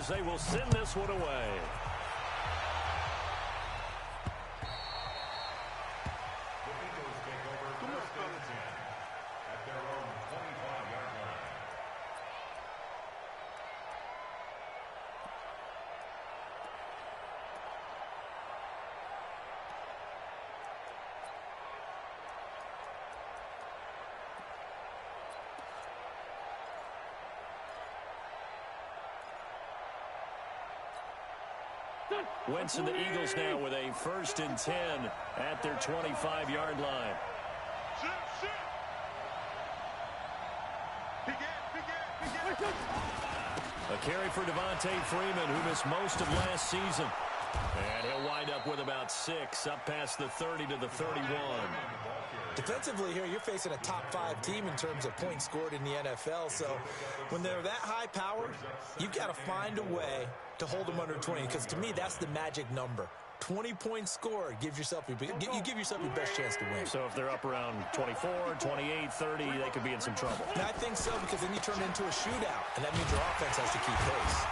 as they will send this one away. Wentz and the Eagles now with a 1st and 10 at their 25-yard line. A carry for Devontae Freeman, who missed most of last season. And he'll wind up with about 6, up past the 30 to the 31. Defensively here, you're facing a top-5 team in terms of points scored in the NFL. So when they're that high power, you've got to find a way to hold them under 20. Because to me, that's the magic number. 20 points scored gives yourself you give yourself your best chance to win. So if they're up around 24, 28, 30, they could be in some trouble. And I think so, because then you turn it into a shootout, and that means your offense has to keep pace.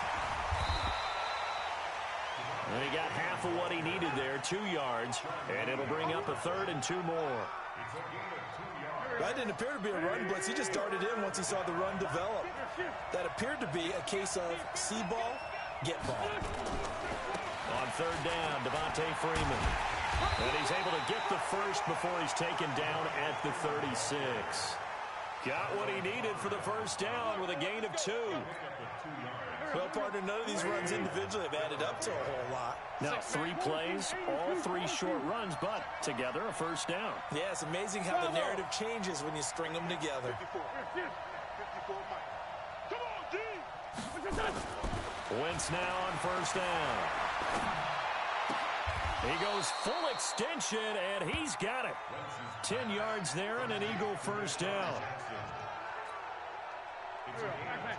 And he got half of what he needed there, 2 yards, and it'll bring up a 3rd and 2 more. That didn't appear to be a run blitz. He just darted in once he saw the run develop. That appeared to be a case of see ball, get ball. On 3rd down, Devontae Freeman. And he's able to get the first before he's taken down at the 36. Got what he needed for the 1st down with a gain of 2. Well, partner, none of these runs individually have added up to a whole lot. Now, 3 plays, all 3 short runs, but together a 1st down. Yeah, it's amazing how the narrative changes when you string them together. Wentz now on 1st down. He goes full extension, and he's got it. 10 yards there and an Eagle 1st down.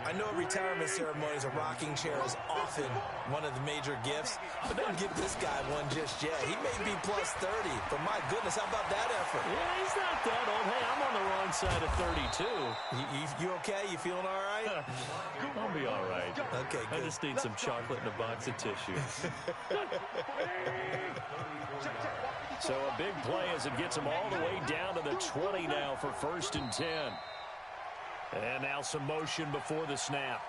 I know retirement ceremonies, a rocking chair is often one of the major gifts, but don't give this guy one just yet. He may be plus 30, but my goodness, how about that effort? Yeah, he's not that old. Hey, I'm on the wrong side of 32. You okay? You feeling all right? I'll be all right. Okay, good. I just need some chocolate and a box of tissues. So a big play as it gets him all the way down to the 20 now for 1st and 10. And now some motion before the snap.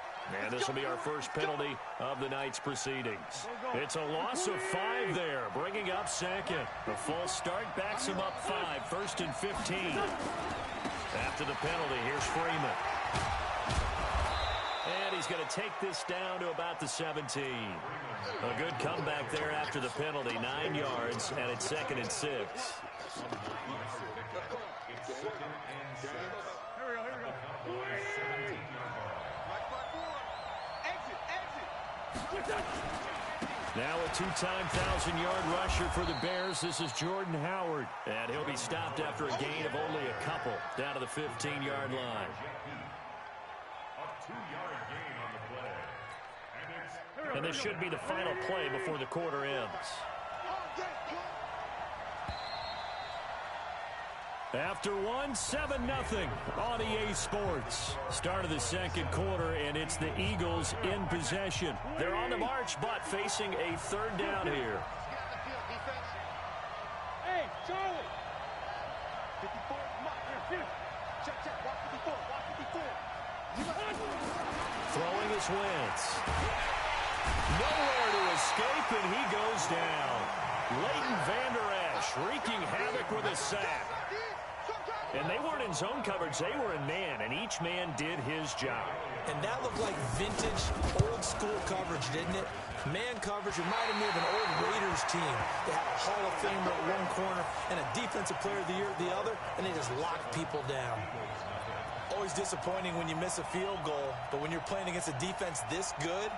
And this will be our first penalty of the night's proceedings. It's a loss of 5 there, bringing up 2nd. The false start backs him up 5, 1st and 15. After the penalty, here's Freeman. And he's going to take this down to about the 17. A good comeback there after the penalty, 9 yards, and it's 2nd and 6. Now a 2-time 1,000-yard rusher for the Bears. This is Jordan Howard. And he'll be stopped after a gain of only a couple down to the 15-yard line. And this should be the final play before the quarter ends. After 1, 7-0 on EA Sports. Start of the 2nd quarter, and it's the Eagles in possession. They're on the march, but facing a 3rd down here. Hey, Charlie! 54, come on. Check, walk 54, walk 54. Throwing his Wentz. Nowhere to escape, and he goes down. Leighton Vander Esch wreaking havoc with a sack. And they weren't in zone coverage. They were in man, and each man did his job. And that looked like vintage, old-school coverage, didn't it? Man coverage reminded me of an old Raiders team. They had a Hall of Famer at one corner and a Defensive Player of the Year at the other, and they just locked people down. Always disappointing when you miss a field goal, but when you're playing against a defense this good,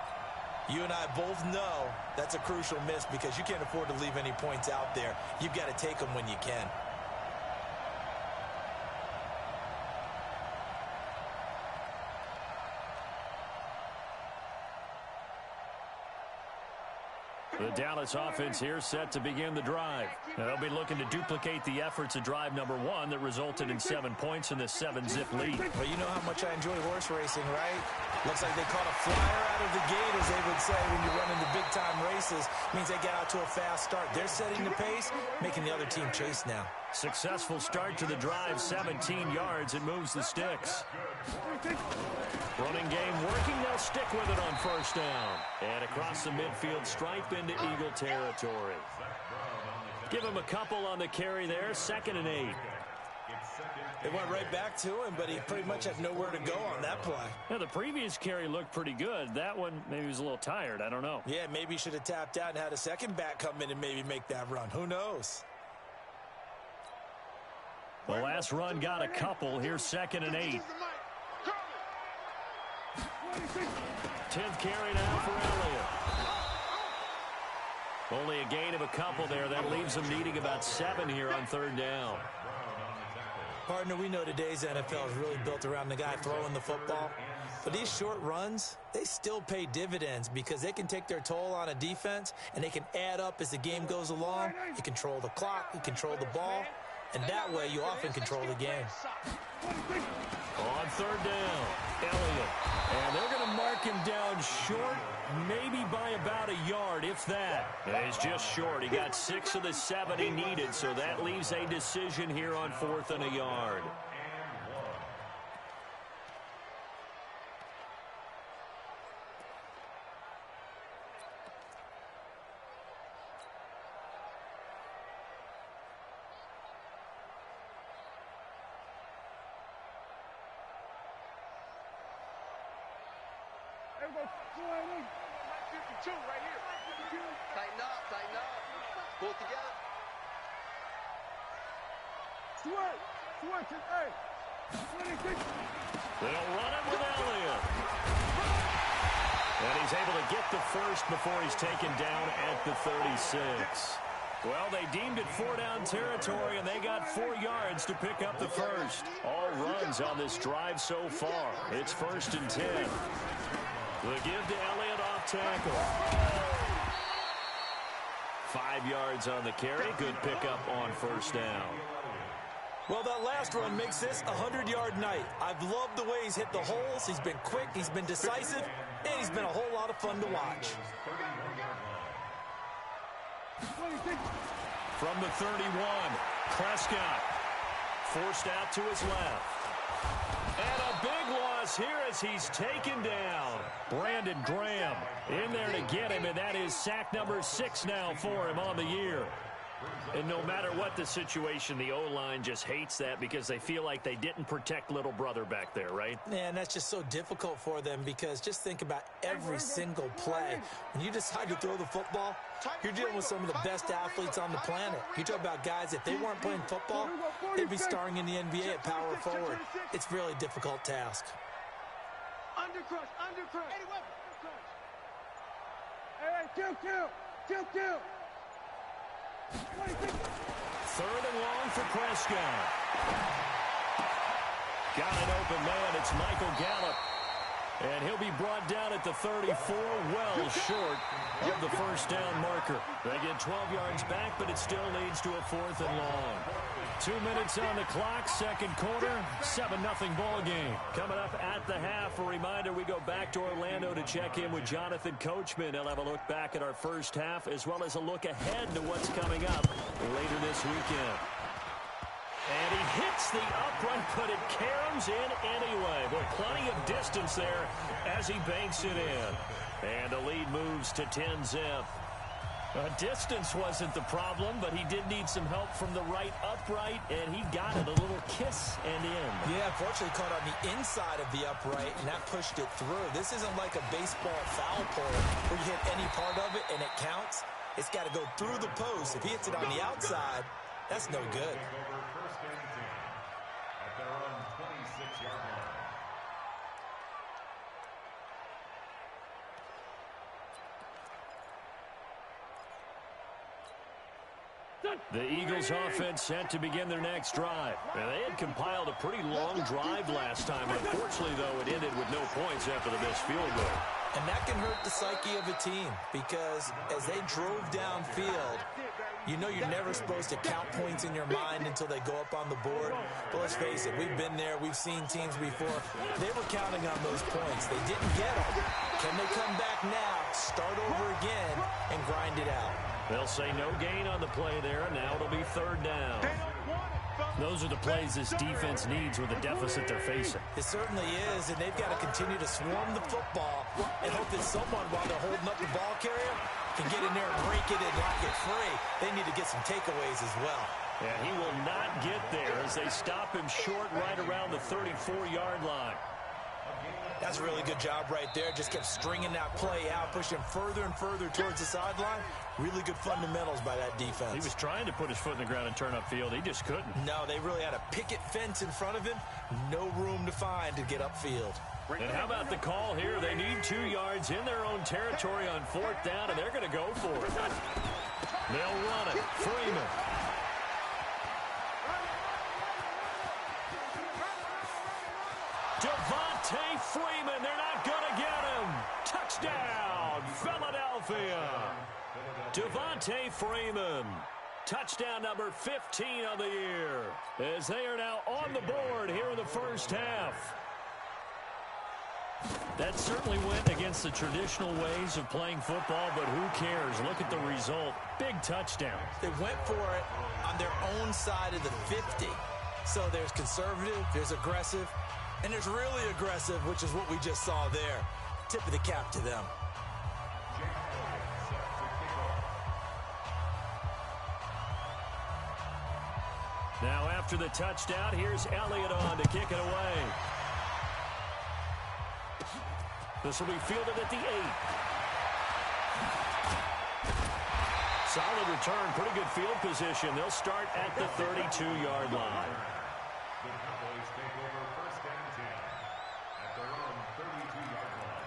you and I both know that's a crucial miss because you can't afford to leave any points out there. You've got to take them when you can. The Dallas offense here set to begin the drive. They'll be looking to duplicate the efforts of drive number 1 that resulted in 7 points in this 7-zip lead. Well, you know how much I enjoy horse racing, right? Looks like they caught a flyer out of the gate, as they would say when you're running the big-time races. Means they get out to a fast start. They're setting the pace, making the other team chase now. Successful start to the drive, 17 yards. It moves the sticks. Running game working. They'll stick with it on first down. And across the midfield stripe into Eagle territory. Give him a couple on the carry there. 2nd and 8. They went right back to him, but he pretty much had nowhere to go on that play. Yeah, the previous carry looked pretty good. That one, maybe he was a little tired. I don't know. Yeah, maybe he should have tapped out and had a second back come in and maybe make that run. Who knows? The last run got a couple. Here's 2nd and 8. 10th carry now for Elliott. Only a gain of a couple there. That leaves them needing about 7 here on 3rd down. Partner, we know today's NFL is really built around the guy throwing the football. But these short runs, they still pay dividends because they can take their toll on a defense and they can add up as the game goes along. You control the clock, you control the ball, and that way you often control the game. On 3rd down, Elliott. And they're going to mark him down short, maybe by about a yard, if that. He's just short. He got 6 of the 7 he needed, so that leaves a decision here on 4th and a yard. Tighten up, tighten up. Pull it together. They'll run it with Elliott. And he's able to get the first before he's taken down at the 36. Well, they deemed it 4-down territory, and they got 4 yards to pick up the first. All runs on this drive so far. It's 1st and 10. The give to Elliott off tackle. 5 yards on the carry. Good pickup on first down. Well, that last run makes this a 100-yard night. I've loved the way he's hit the holes. He's been quick, he's been decisive, and he's been a whole lot of fun to watch. From the 31, Prescott forced out to his left. And a big loss here as he's taken down. Brandon Graham in there to get him, and that is sack number 6 now for him on the year. And no matter what the situation, the O-line just hates that because they feel like they didn't protect little brother back there, right? Man, that's just so difficult for them because just think about every single play. When you decide to throw the football, you're dealing with some of the best athletes on the planet. You talk about guys, if they weren't playing football, they'd be starring in the NBA at power forward. It's a really difficult task. Undercrush, undercrush. Hey, kill. 3rd and long for Prescott. Got an open man. It's Michael Gallup. And he'll be brought down at the 34, well short of the first down marker. They get 12 yards back, but it still leads to a 4th and long. 2 minutes on the clock, 2nd quarter, 7-0 ball game. Coming up at the half, a reminder, we go back to Orlando to check in with Jonathan Coachman. He'll have a look back at our first half, as well as a look ahead to what's coming up later this weekend. And he hits the upright, but it caroms in anyway. But plenty of distance there as he banks it in. And the lead moves to 10-zip. Distance wasn't the problem, but he did need some help from the right upright, and he got it, a little kiss and in. Yeah, fortunately caught on the inside of the upright, and that pushed it through. This isn't like a baseball foul pole where you hit any part of it and it counts. It's got to go through the post. If he hits it on the outside, that's no good. The Eagles offense set to begin their next drive. Now, they had compiled a pretty long drive last time. Unfortunately, though, it ended with no points after the missed field goal. And that can hurt the psyche of a team because as they drove downfield, you know you're never supposed to count points in your mind until they go up on the board. But let's face it, we've been there. We've seen teams before. They were counting on those points. They didn't get them. Can they come back now, start over again, and grind it out? They'll say no gain on the play there, and now it'll be third down. Those are the plays this defense needs with the deficit they're facing. It certainly is, and they've got to continue to swarm the football and hope that someone, while they're holding up the ball carrier, can get in there and break it and lock it free. They need to get some takeaways as well. And he will not get there as they stop him short right around the 34-yard line. That's a really good job right there. Just kept stringing that play out, pushing him further and further towards the sideline. Really good fundamentals by that defense. He was trying to put his foot in the ground and turn upfield. He just couldn't. No, they really had a picket fence in front of him. No room to find to get upfield. And how about the call here? They need 2 yards in their own territory on fourth down, and they're going to go for it. They'll run it. Freeman. Devontae Freeman, they're not going to get him. Touchdown, Philadelphia. Devontae Freeman, touchdown number 15 of the year, as they are now on the board here in the first half. That certainly went against the traditional ways of playing football, but who cares? Look at the result. Big touchdown. They went for it on their own side of the 50. So there's conservative, there's aggressive, and there's really aggressive, which is what we just saw there. Tip of the cap to them. Now after the touchdown, here's Elliott on to kick it away. This will be fielded at the 8. Solid return, pretty good field position. They'll start at the 32-yard line. The Cowboys take over first and 10 at their own 32-yard line.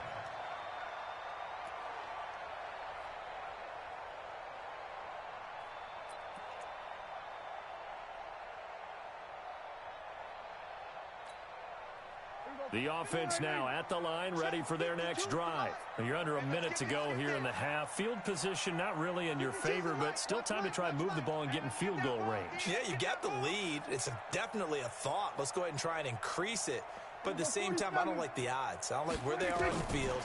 The offense now at the line, ready for their next drive. You're under a minute to go here in the half. Field position not really in your favor, but still time to try and move the ball and get in field goal range. Yeah, you got the lead. It's definitely a thought. Let's go ahead and try and increase it. But at the same time, I don't like the odds. I don't like where they are on the field.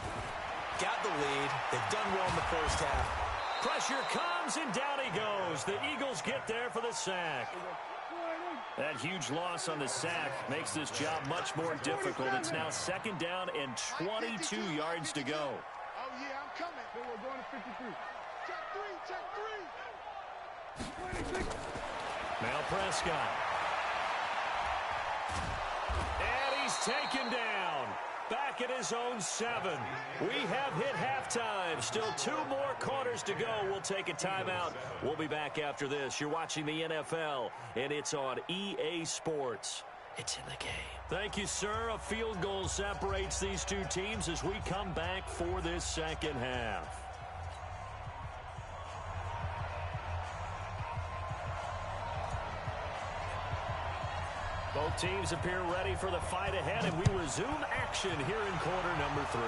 Got the lead. They've done well in the first half. Pressure comes, and down he goes. The Eagles get there for the sack. That huge loss on the sack makes this job much more difficult. It's now second down and 22 yards to go. Oh, yeah, I'm coming. So we're going to 53. Check 3, check 3. Now Prescott. And he's taken down. Back at his own 7. We have hit halftime. Still 2 more quarters to go. We'll take a timeout. We'll be back after this. You're watching the NFL, and it's on EA Sports. It's in the game. Thank you, sir. A field goal separates these two teams as we come back for this second half. Both teams appear ready for the fight ahead, and we resume action here in quarter number 3.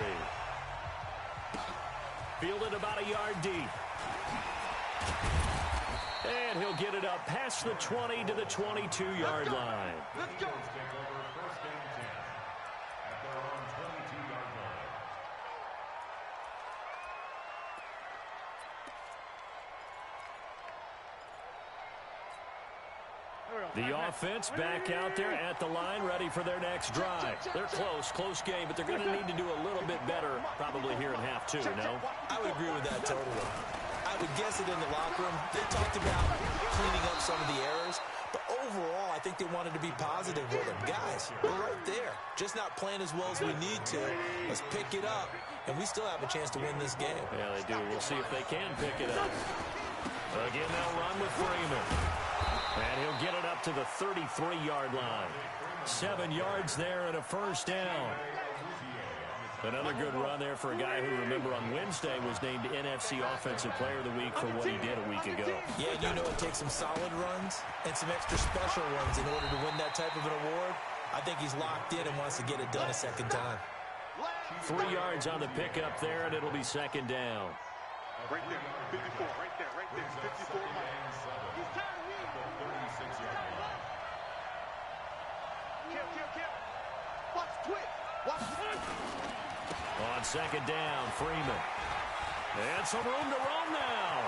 Fielded about a yard deep. And he'll get it up past the 20 to the 22-yard line. Let's go. Take over first and 10 at their own 22-yard line. The offense back out there at the line, ready for their next drive. They're close game, but they're going to need to do a little bit better probably here in half 2, no? I would agree with that totally. I would guess it in the locker room. They talked about cleaning up some of the errors, but overall, I think they wanted to be positive with them. Guys, we're right there. Just not playing as well as we need to. Let's pick it up, and we still have a chance to win this game. Yeah, they do. We'll see if they can pick it up. Again, they'll run with Freeman. And he'll get it up to the 33-yard line. 7 yards there and a first down. Another good run there for a guy who, remember, on Wednesday was named NFC Offensive Player of the Week for what he did a week ago. Yeah, you know it takes some solid runs and some extra special runs in order to win that type of an award. I think he's locked in and wants to get it done a second time. 3 yards on the pickup there, and it'll be second down. Right there, 54, right there, 54. Kill. Watch quick. On second down, Freeman. And some room to roam now.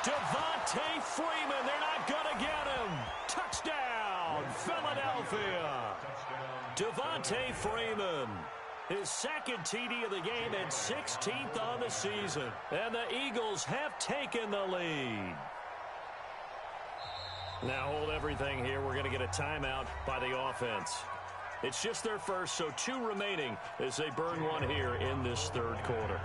Devontae Freeman, they're not going to get him. Touchdown, Philadelphia. Devontae Freeman, his second TD of the game and 16th on the season. And the Eagles have taken the lead. Now hold everything here. We're going to get a timeout by the offense. It's just their first, so 2 remaining as they burn one here in this third quarter.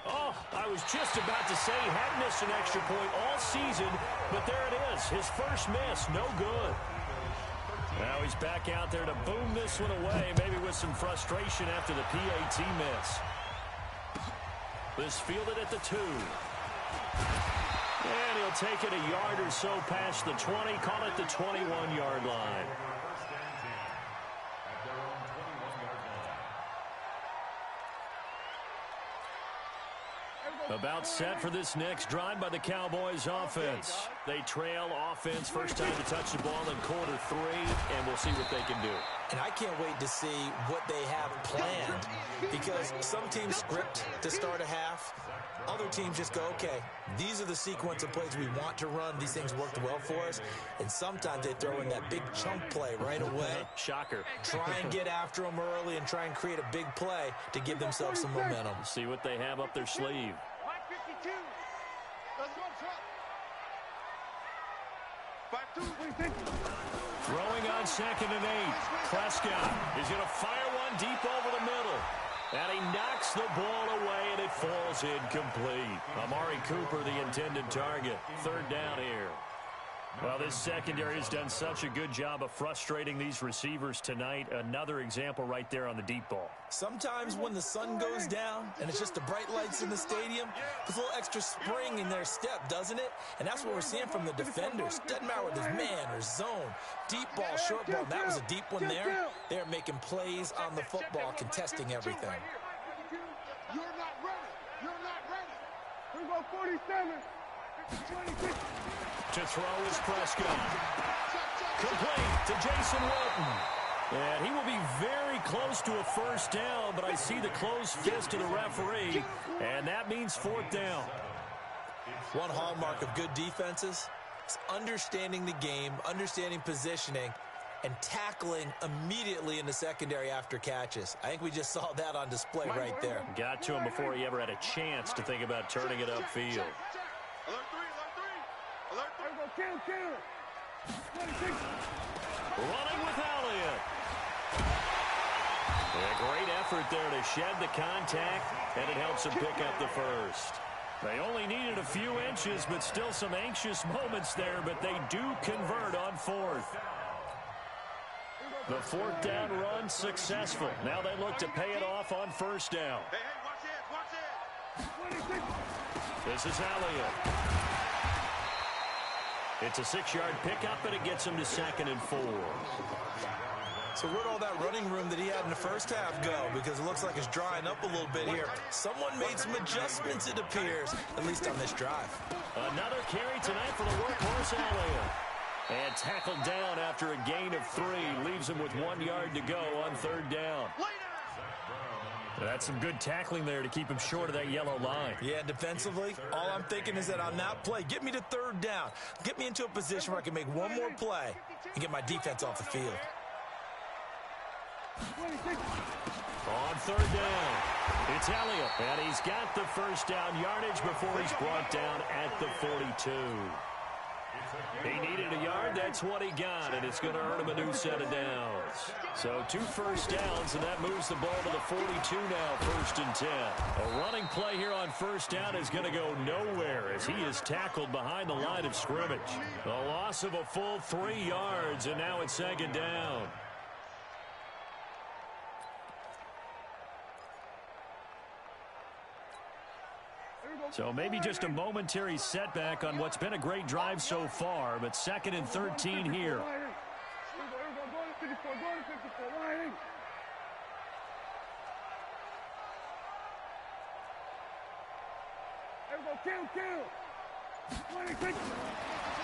Oh, I was just about to say he had missed an extra point all season, but there it is. His first miss, no good. Now he's back out there to boom this one away, maybe with some frustration after the PAT miss. This fielded at the 2. And he'll take it a yard or so past the 20, call it the 21-yard line. About set for this next drive by the Cowboys offense. They trail offense, first time to touch the ball in quarter 3, and we'll see what they can do. And I can't wait to see what they have planned, because some teams script to start a half. Other teams just go, okay, these are the sequence of plays we want to run. These things worked well for us. And sometimes they throw in that big chunk play right away. Shocker. Try and get after them early and try and create a big play to give themselves some momentum. See what they have up their sleeve. Throwing on second and 8. Prescott is going to fire one deep over the middle. And he knocks the ball away, and it falls incomplete. Amari Cooper, the intended target. Third down here. Well, this secondary has done such a good job of frustrating these receivers tonight. Another example right there on the deep ball. Sometimes when the sun goes down and it's just the bright lights in the stadium, there's a little extra spring in their step, doesn't it? And that's what we're seeing from the defenders. Doesn't matter whether it's man or zone. Deep ball, short ball. That was a deep one there. They're making plays on the football, contesting everything. You're not ready. You're not ready. We go 47. 26. To throw is Prescott. Complete to Jason Wilton. And he will be very close to a first down, but I see the closed fist of the referee, and that means fourth down. One hallmark of good defenses is understanding the game, understanding positioning, and tackling immediately in the secondary after catches. I think we just saw that on display right there. Got to him before he ever had a chance to think about turning it upfield. Running with Elliott. A great effort there to shed the contact, and it helps him pick up the first. They only needed a few inches, but still some anxious moments there, but they do convert on fourth. The fourth down run successful. Now they look to pay it off on first down. Hey, watch it. This is Elliott. It's a 6-yard pickup, and it gets him to 2nd and 4. So where'd all that running room that he had in the first half go? Because it looks like it's drying up a little bit here. Someone made some adjustments, it appears, at least on this drive. Another carry tonight for the workhorse Elliott. And tackled down after a gain of 3. Leaves him with 1 yard to go on third down. That's some good tackling there to keep him short of that yellow line. Yeah, defensively, all I'm thinking is that on that play, get me to third down. Get me into a position where I can make one more play and get my defense off the field. On third down, it's Elliott, and he's got the first down yardage before he's brought down at the 42. He needed a yard, that's what he got, and it's going to earn him a new set of downs. So 2 first downs, and that moves the ball to the 42 now, 1st and 10. A running play here on first down is going to go nowhere as he is tackled behind the line of scrimmage. A loss of a full 3 yards, and now it's 2nd down. So maybe just a momentary setback on what's been a great drive so far, but 2nd and 13 here.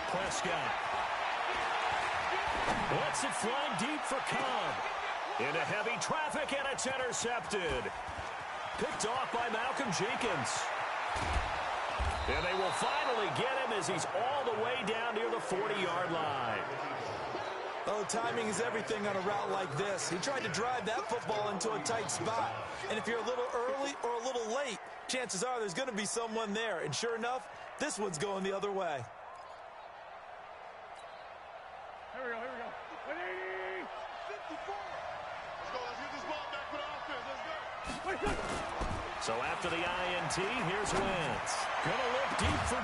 Prescott lets it fly deep for Cobb. Into heavy traffic, and it's intercepted. Picked off by Malcolm Jenkins. And they will finally get him as he's all the way down near the 40-yard line. Oh, timing is everything on a route like this. He tried to drive that football into a tight spot. And if you're a little early or a little late, chances are there's going to be someone there. And sure enough, this one's going the other way. Here we go. 180. 54. Let's get this ball back for the offense. Let's go. So after the INT, here's Wentz. Gonna look deep for...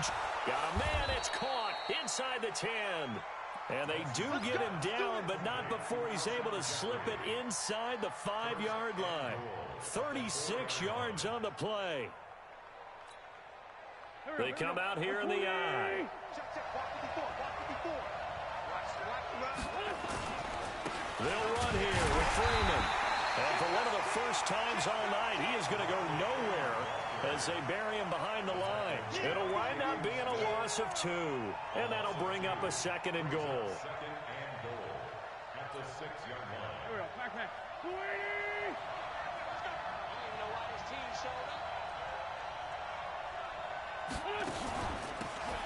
Got a man, it's caught inside the 10. And they do get him down, but not before he's able to slip it inside the 5-yard line. 36 yards on the play. They come out here in the I. They'll run here with Freeman. And for one of the first times all night, he is going to go nowhere as they bury him behind the line. It'll wind up being a loss of 2. And that'll bring up a 2nd and goal. 2nd and goal at the 6-yard line. Here we go. Back. 280. I don't even know why this team showed up.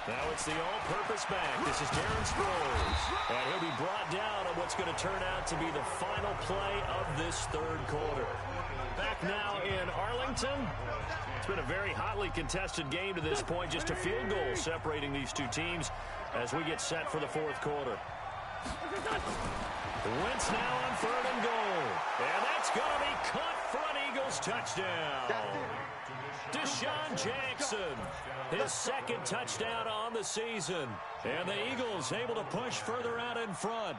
Now it's the all-purpose back. This is Darren Sproles. And he'll be brought down on what's going to turn out to be the final play of this 3rd quarter. Back now in Arlington. It's been a very hotly contested game to this point. Just a field goal separating these two teams as we get set for the 4th quarter. Wentz now on 3rd and goal. And that's going to be caught for an Eagles touchdown. Deshaun Jackson, his 2nd touchdown on the season. And the Eagles able to push further out in front.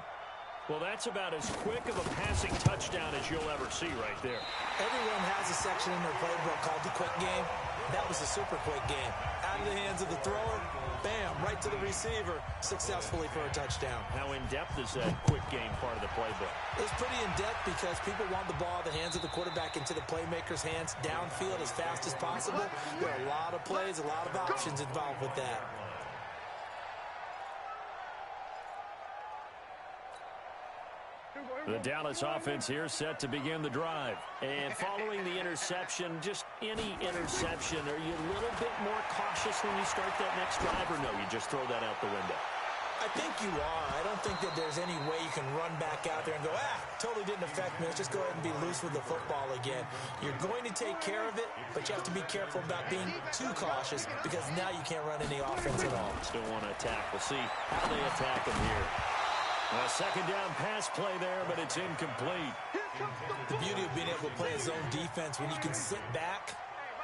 Well, that's about as quick of a passing touchdown as you'll ever see right there. Everyone has a section in their playbook called the quick game. That was a super quick game. Out of the hands of the thrower, bam, right to the receiver, successfully for a touchdown. How in-depth is that quick game part of the playbook? It's pretty in-depth because people want the ball in the hands of the quarterback into the playmaker's hands downfield as fast as possible. There are a lot of plays, a lot of options involved with that. The Dallas offense here set to begin the drive. And following the interception, just any interception, are you a little bit more cautious when you start that next drive, or no, you just throw that out the window? I think you are. I don't think that there's any way you can run back out there and go, totally didn't affect me. Let's just go ahead and be loose with the football again. You're going to take care of it, but you have to be careful about being too cautious because now you can't run any offense at all. Still want to attack. We'll see how they attack him here. A 2nd down pass play there, but it's incomplete. The beauty of being able to play a zone defense when you can sit back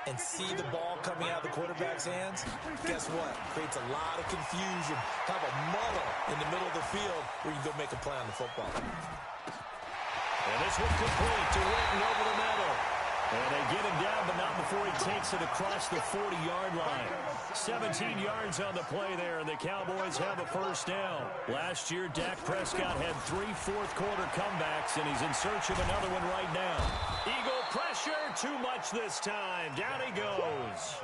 and see the ball coming out of the quarterback's hands, guess what? Creates a lot of confusion. Have a muddle in the middle of the field where you can go make a play on the football. And this one complete to Witten over the middle. And they get him down, but not before he takes it across the 40-yard line. 17 yards on the play there, and the Cowboys have a first down. Last year, Dak Prescott had 3 fourth-quarter comebacks, and he's in search of another one right now. Eagle pressure, too much this time. Down he goes.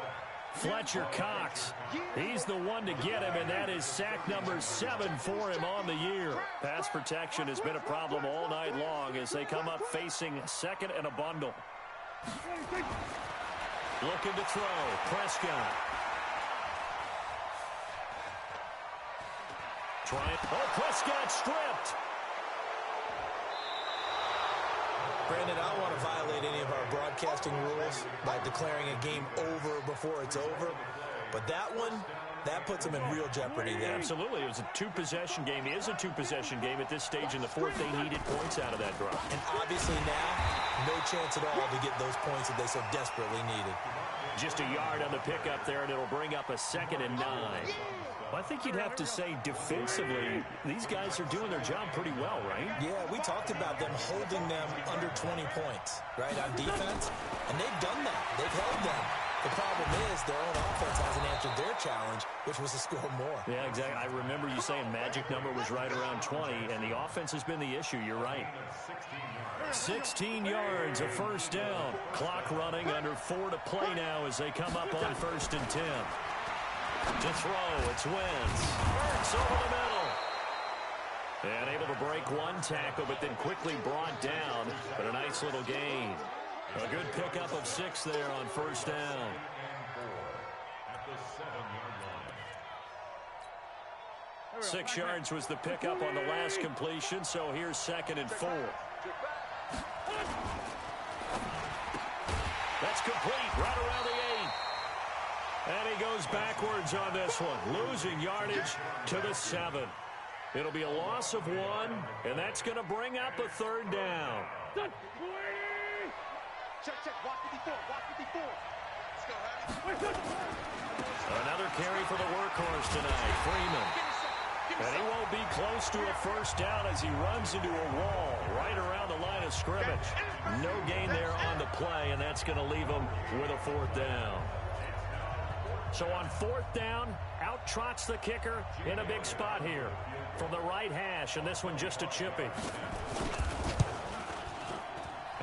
Fletcher Cox, he's the one to get him, and that is sack number 7 for him on the year. Pass protection has been a problem all night long as they come up facing 2nd and a bundle. Looking to throw. Prescott. Prescott stripped. Brandon, I don't want to violate any of our broadcasting rules by declaring a game over before it's over. But that one, that puts them in real jeopardy there. Absolutely. It was a 2-possession game. It is a 2-possession game at this stage in the 4th. They needed points out of that drive. And obviously now, no chance at all to get those points that they so desperately needed. Just a yard on the pickup there, and it'll bring up a 2nd and 9. Well, I think you'd have to say defensively, these guys are doing their job pretty well, right? Yeah, we talked about them holding them under 20 points, right, on defense. And they've done that. They've held them. The problem is their own offense hasn't answered their challenge, which was to score more. Yeah, exactly. I remember you saying magic number was right around 20, and the offense has been the issue. You're right. 16 yards, a first down. Clock running, under 4 to play now as they come up on 1st and 10. To throw, it's Wentz. Hurts over the middle. And able to break one tackle, but then quickly brought down. But a nice little gain. A good pickup of 6 there on 1st down. At the 7-yard line. 6 yards was the pickup on the last completion, so here's 2nd and 4. That's complete, right around the 8. And he goes backwards on this one, losing yardage to the 7. It'll be a loss of 1, and that's going to bring up a 3rd down. Check, watch 54, watch 54. Let's go, Another carry for the workhorse tonight, Freeman. And he won't be close to a 1st down as he runs into a wall right around the line of scrimmage. No gain there on the play, and that's going to leave him with a 4th down. So on 4th down, out trots the kicker in a big spot here from the right hash, and this one just a chippy.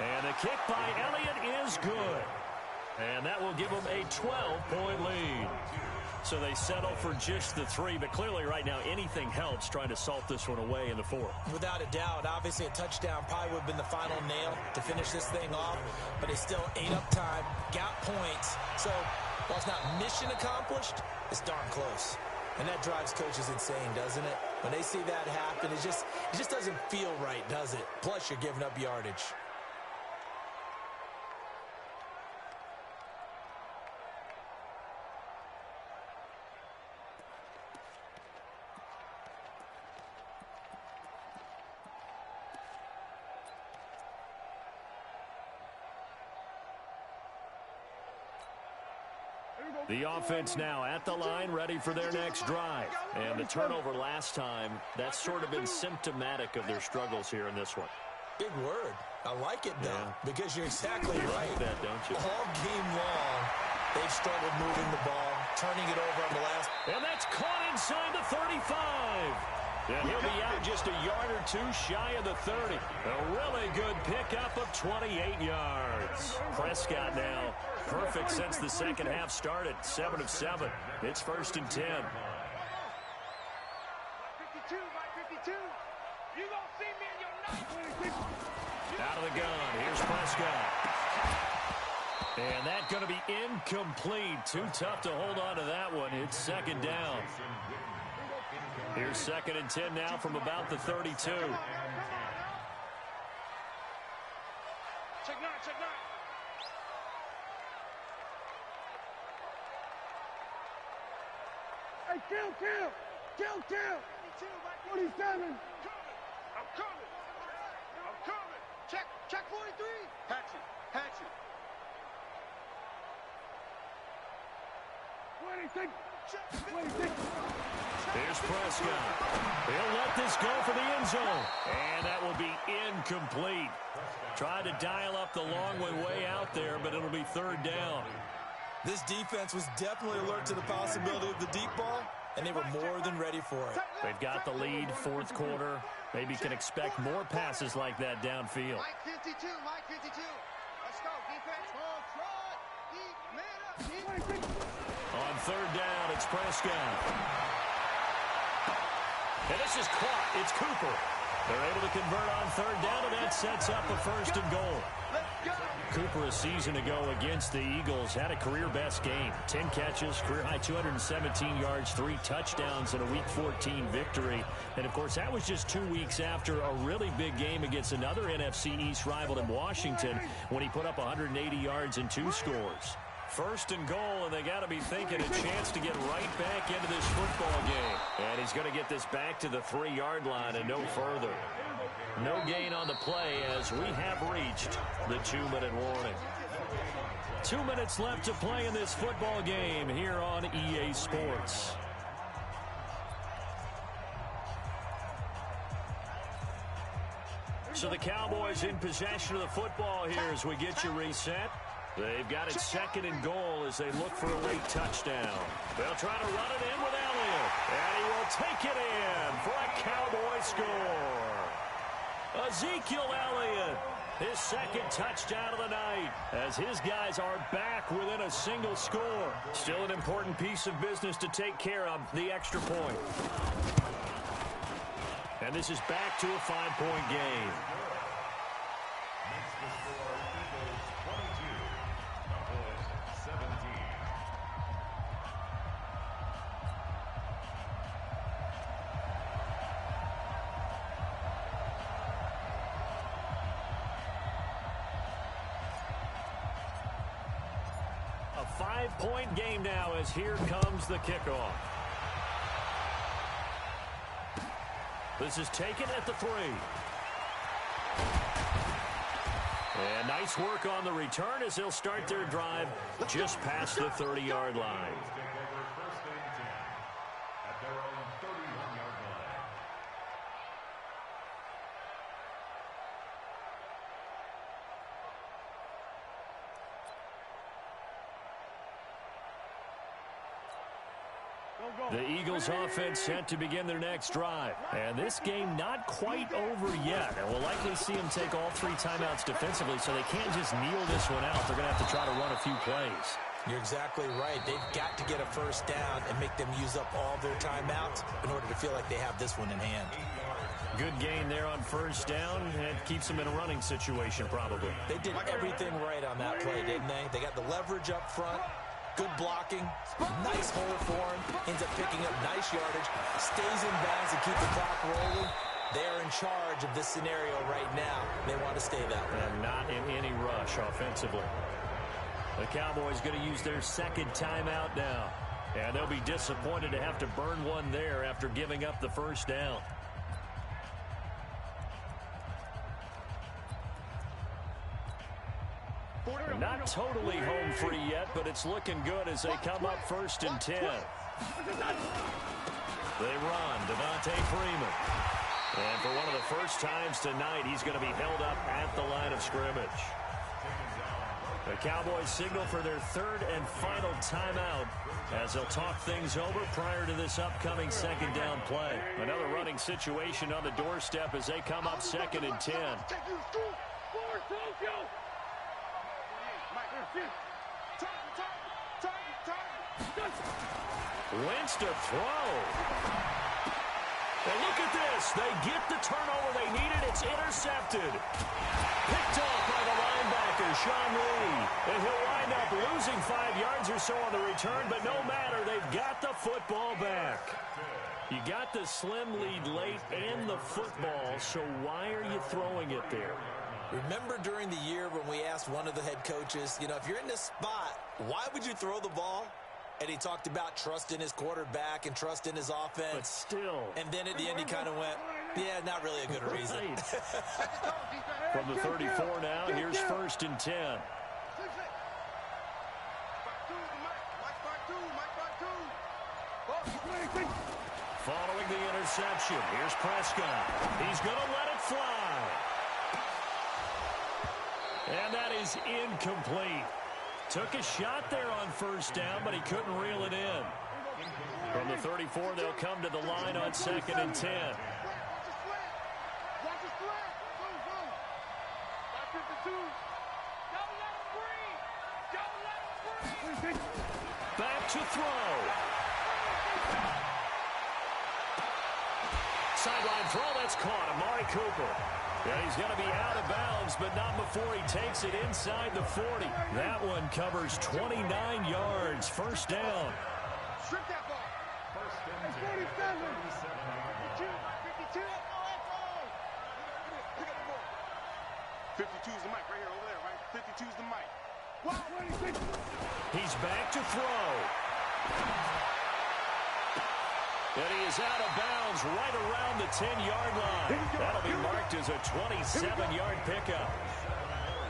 And the kick by Elliott is good. And that will give them a 12-point lead. So they settle for just the 3, but clearly right now anything helps trying to salt this one away in the 4th. Without a doubt, obviously a touchdown probably would have been the final nail to finish this thing off, but it's still ate up time, got points. So while it's not mission accomplished, it's darn close. And that drives coaches insane, doesn't it? When they see that happen, it just doesn't feel right, does it? Plus you're giving up yardage. The offense now at the line, ready for their next drive. And the turnover last time, that's sort of been symptomatic of their struggles here in this one. Big word. I like it, though, because you're exactly You right. like that, don't you? All game long, they've struggled moving the ball, turning it over on the last. And that's caught inside the 35. And he'll be out just a yard or 2 shy of the 30. A really good pickup of 28 yards. Prescott now perfect since the second half started. 7 of 7. It's 1st and 10. 52, my 52. You gonna see me in your night. Out of the gun. Here's Prescott. And that's going to be incomplete. Too tough to hold on to that one. It's 2nd down. Here's 2nd and 10 now from about the 32. Check 9, check 9. Hey, kill. 47. I'm coming. Check 43. Hatchet. 26. Here's Prescott. He'll let this go for the end zone. And that will be incomplete. Tried to dial up the long way out there, but it'll be 3rd down. This defense was definitely alert to the possibility of the deep ball, and they were more than ready for it. They've got the lead, 4th quarter. Maybe can expect more passes like that downfield. Mike 52. Let's go, defense. Hold, trot. Deep, man up, deep. On 3rd down, it's Prescott. And this is caught. It's Cooper. They're able to convert on 3rd down, and that sets up a 1st and goal. Cooper a season ago against the Eagles had a career-best game. 10 catches, career-high 217 yards, 3 touchdowns in a Week 14 victory. And, of course, that was just 2 weeks after a really big game against another NFC East rival in Washington when he put up 180 yards and 2 scores. 1st and goal, and they got to be thinking a chance to get right back into this football game. And he's going to get this back to the 3-yard line and no further. No gain on the play as we have reached the 2-minute warning. 2 minutes left to play in this football game here on EA Sports. So the Cowboys in possession of the football here as we get you reset. They've got it second and goal as they look for a late touchdown. They'll try to run it in with Elliott. And he will take it in for a Cowboy score. Ezekiel Elliott, his second touchdown of the night, as his guys are back within a single score. Still an important piece of business to take care of, the extra point. And this is back to a 5-point game. Makes the score Eagles 22, Cowboys 17. A 5-point game now as here comes the kickoff. This is taken at the 3. And nice work on the return as they'll start their drive just past the 30-yard line. Take over first and 10 at their own 31-yard line. The Eagles offense set to begin their next drive. And this game not quite over yet. And we'll likely see them take all 3 timeouts defensively, so they can't just kneel this one out. They're going to have to try to run a few plays. You're exactly right. They've got to get a first down and make them use up all their timeouts in order to feel like they have this one in hand. Good gain there on first down. It keeps them in a running situation, probably. They did everything right on that play, didn't they? They got the leverage up front. Good blocking, nice hole for him, ends up picking up nice yardage, stays in bounds to keep the clock rolling. They are in charge of this scenario right now. They want to stay that way. And not in any rush offensively. The Cowboys going to use their second timeout now. And they'll be disappointed to have to burn one there after giving up the first down. Not totally home free yet, but it's looking good as they come up first and 10. They run, Devontae Freeman. And for one of the first times tonight, he's going to be held up at the line of scrimmage. The Cowboys signal for their third and final timeout as they'll talk things over prior to this upcoming second down play. Another running situation on the doorstep as they come up second and 10. Wentz to throw. And look at this. They get the turnover they needed. It's intercepted. Picked off by the linebacker, Sean Lee. And he'll wind up losing 5 yards or so on the return, but no matter, they've got the football back. You got the slim lead late and the football, so why are you throwing it there? Remember during the year when we asked one of the head coaches, you know, if you're in this spot, why would you throw the ball? And he talked about trust in his quarterback and trust in his offense. But still. And then at the end he kind of went, yeah, not really a good reason. Right. From the 34 now, here's first and 10. Following the interception, here's Prescott. He's going to let it fly. And that is incomplete. Took a shot there on first down, but he couldn't reel it in. From the 34, they'll come to the line on second and 10. Back to throw. Sideline throw, that's caught. Amari Cooper. Yeah, he's going to be out of bounds, but not before he takes it inside the 40. That one covers 29 yards. First down. Strip that ball. First and 10. 52 is the mic right here, over there, right? 52 is the mic. He's back to throw. And he is out of bounds right around the 10-yard line. That'll be marked as a 27-yard pickup.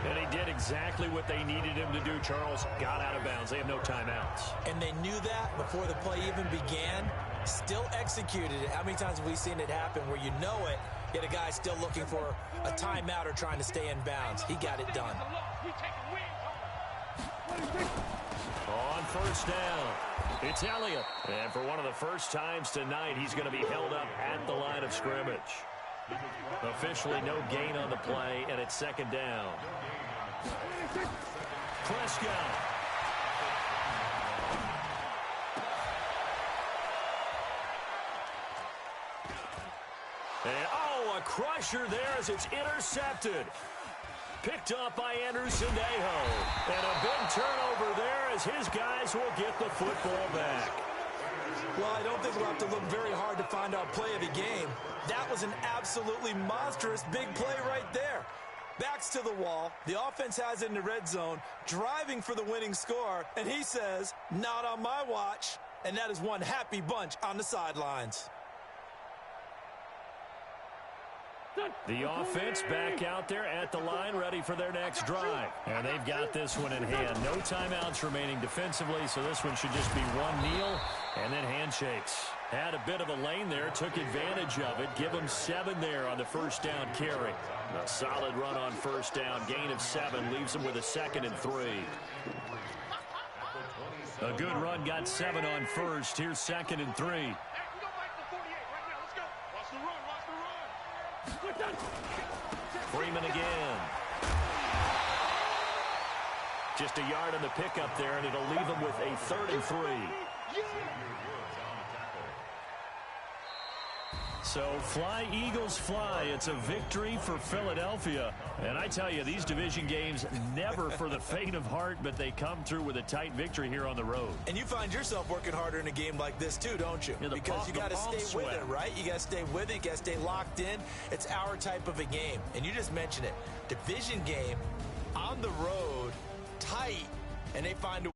And he did exactly what they needed him to do, Charles. Got out of bounds. They have no timeouts. And they knew that before the play even began. Still executed it. How many times have we seen it happen where you know it, yet a guy still looking for a timeout or trying to stay in bounds? He got it done. On first down, it's Elliott. And for one of the first times tonight, he's going to be held up at the line of scrimmage. Officially no gain on the play, and it's second down. Prescott. And, a crusher there as it's intercepted. Picked up by Andrew Sendejo. And a big turnover there as his guys will get the football back. Well, I don't think we'll have to look very hard to find our play of the game. That was an absolutely monstrous big play right there. Backs to the wall. The offense has it in the red zone, driving for the winning score. And he says, not on my watch. And that is one happy bunch on the sidelines. The offense back out there at the line, ready for their next drive. And they've got this one in hand. No timeouts remaining defensively, so this one should just be one kneel and then handshakes. Had a bit of a lane there, took advantage of it. Give them 7 there on the first down carry. A solid run on first down. Gain of 7 leaves them with a 2nd and 3. A good run, got 7 on first. Here's 2nd and 3. Freeman again. Just a yard on the pickup there, and it'll leave him with a 3rd and 3. So fly, Eagles, fly. It's a victory for Philadelphia. And I tell you, these division games never for the faint of heart, but they come through with a tight victory here on the road. And you find yourself working harder in a game like this too, don't you? Yeah, because you got to stay with it, right? You got to stay with it. You got to stay locked in. It's our type of a game. And you just mentioned it. Division game, on the road, tight, and they find a